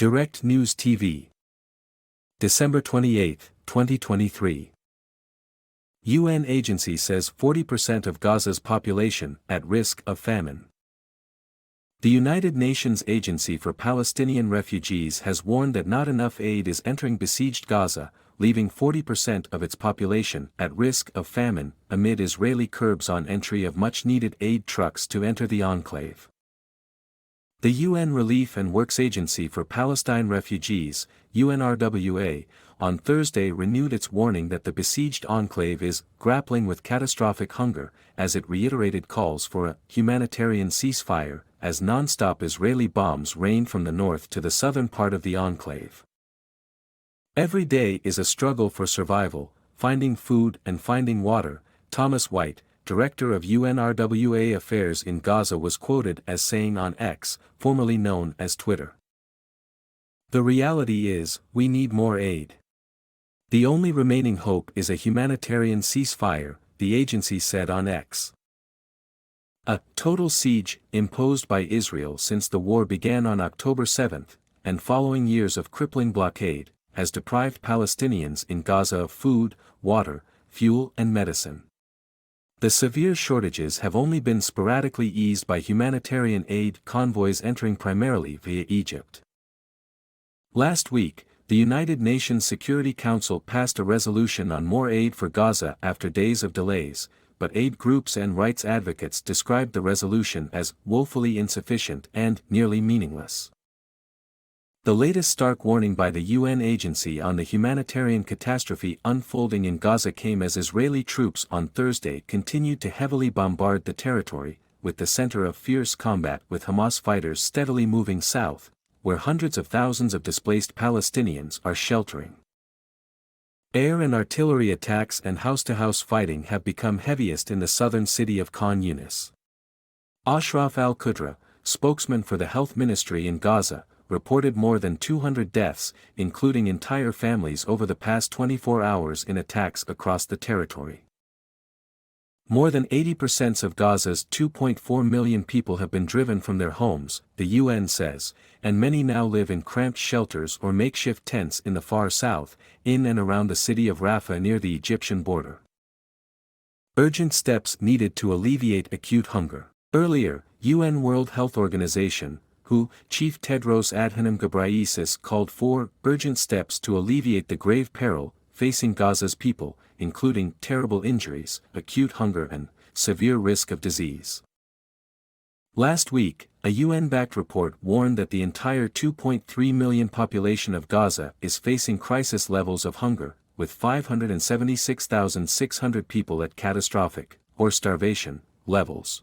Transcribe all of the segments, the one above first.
Direct News TV. December 28, 2023. UN agency says 40% of Gaza's population at risk of famine. The United Nations Agency for Palestinian Refugees has warned that not enough aid is entering besieged Gaza, leaving 40% of its population at risk of famine, amid Israeli curbs on entry of much-needed aid trucks to enter the enclave. The UN Relief and Works Agency for Palestine Refugees, UNRWA, on Thursday renewed its warning that the besieged enclave is grappling with catastrophic hunger, as it reiterated calls for a humanitarian ceasefire, as non-stop Israeli bombs rain from the north to the southern part of the enclave. Every day is a struggle for survival, finding food and finding water, Thomas White, director of UNRWA Affairs in Gaza, was quoted as saying on X, formerly known as Twitter. "The reality is, we need more aid. The only remaining hope is a humanitarian ceasefire," the agency said on X. A total siege, imposed by Israel since the war began on October 7, and following years of crippling blockade, has deprived Palestinians in Gaza of food, water, fuel and medicine. The severe shortages have only been sporadically eased by humanitarian aid convoys entering primarily via Egypt. Last week, the United Nations Security Council passed a resolution on more aid for Gaza after days of delays, but aid groups and rights advocates described the resolution as woefully insufficient and nearly meaningless. The latest stark warning by the UN agency on the humanitarian catastrophe unfolding in Gaza came as Israeli troops on Thursday continued to heavily bombard the territory, with the center of fierce combat with Hamas fighters steadily moving south, where hundreds of thousands of displaced Palestinians are sheltering. Air and artillery attacks and house-to-house fighting have become heaviest in the southern city of Khan Yunis. Ashraf al-Qudra, spokesman for the health ministry in Gaza, reported more than 200 deaths, including entire families over the past 24 hours in attacks across the territory. More than 80% of Gaza's 2.4 million people have been driven from their homes, the UN says, and many now live in cramped shelters or makeshift tents in the far south, in and around the city of Rafah near the Egyptian border. Urgent steps needed to alleviate acute hunger. Earlier, UN World Health Organization, WHO Chief Tedros Adhanom Ghebreyesus called for urgent steps to alleviate the grave peril facing Gaza's people, including terrible injuries, acute hunger and severe risk of disease. Last week, a UN-backed report warned that the entire 2.3 million population of Gaza is facing crisis levels of hunger, with 576,600 people at catastrophic, or starvation, levels.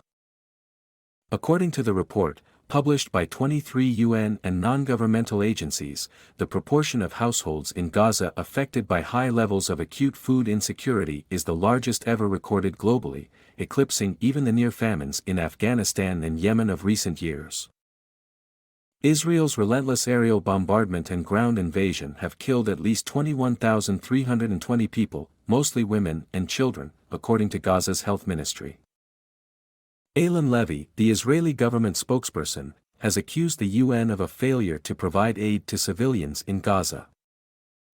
According to the report, published by 23 UN and non-governmental agencies, the proportion of households in Gaza affected by high levels of acute food insecurity is the largest ever recorded globally, eclipsing even the near famines in Afghanistan and Yemen of recent years. Israel's relentless aerial bombardment and ground invasion have killed at least 21,320 people, mostly women and children, according to Gaza's health ministry. Eylon Levy, the Israeli government spokesperson, has accused the UN of a failure to provide aid to civilians in Gaza.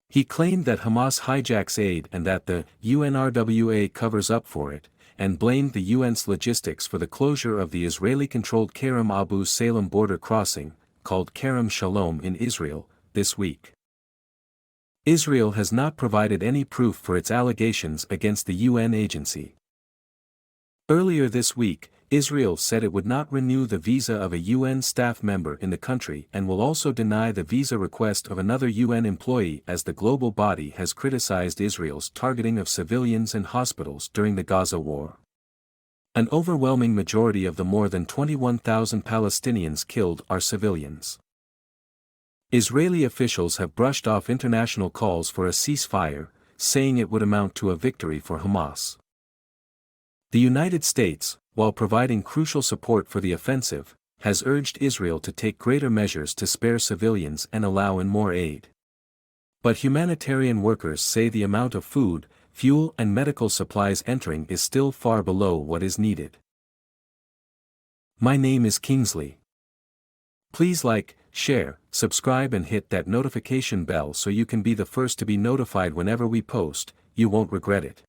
He claimed that Hamas hijacks aid and that the UNRWA covers up for it, and blamed the UN's logistics for the closure of the Israeli-controlled Kerem Abu Salem border crossing, called Kerem Shalom in Israel, this week. Israel has not provided any proof for its allegations against the UN agency. Earlier this week, Israel said it would not renew the visa of a UN staff member in the country and will also deny the visa request of another UN employee, as the global body has criticized Israel's targeting of civilians and hospitals during the Gaza war. An overwhelming majority of the more than 21,000 Palestinians killed are civilians. Israeli officials have brushed off international calls for a ceasefire, saying it would amount to a victory for Hamas. The United States, while providing crucial support for the offensive, has urged Israel to take greater measures to spare civilians and allow in more aid. But humanitarian workers say the amount of food, fuel and medical supplies entering is still far below what is needed. My name is Kingsley. Please like, share, subscribe and hit that notification bell so you can be the first to be notified whenever we post. You won't regret it.